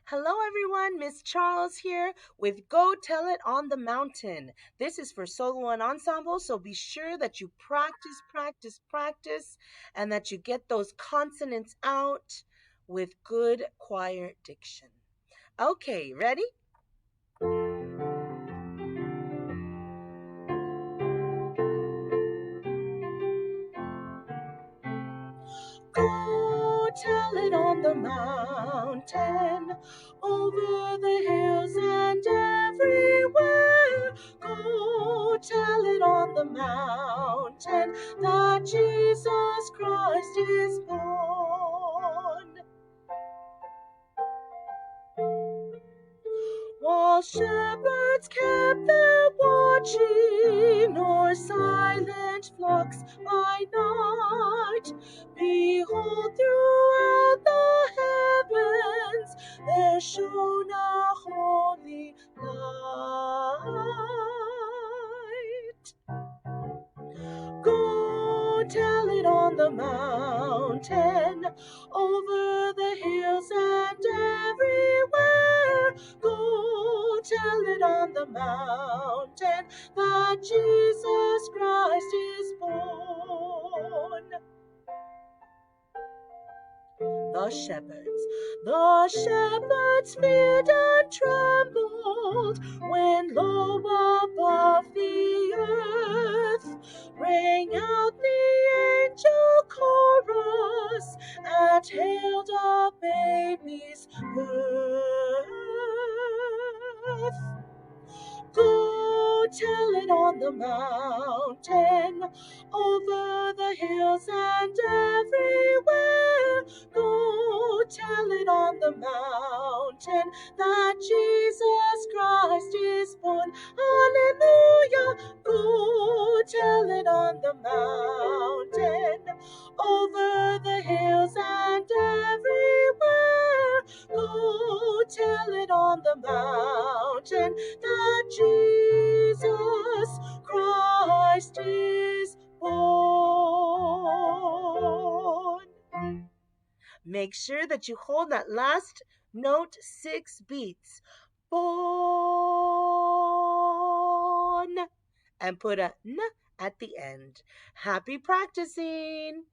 Hello, everyone. Miss Charles here with Go Tell It on the Mountain. This is for solo and ensemble, so be sure that you practice, practice, practice, and that you get those consonants out with good choir diction. Okay, ready? Go tell it on the mountain, over the hills and everywhere. Go tell it on the mountain that Jesus Christ is born. While shepherds kept their watching o'er silent flocks by night, behold, throughout the heavens there shone a holy light. Go tell it on the mountain, over the hills and everywhere. Go tell it on the mountain that Jesus Christ is born. The shepherds feared and trembled when low above the earth rang out the angel chorus and hailed a baby's birth. Go tell it on the mountain, over the hills and everywhere. Go tell it on the mountain that Jesus Christ is born. Hallelujah. Go tell it on the mountain, over the hills and everywhere. Go tell it on the mountain that Jesus Christ is born. Make sure that you hold that last note 6 beats. Born. And put a n at the end. Happy practicing!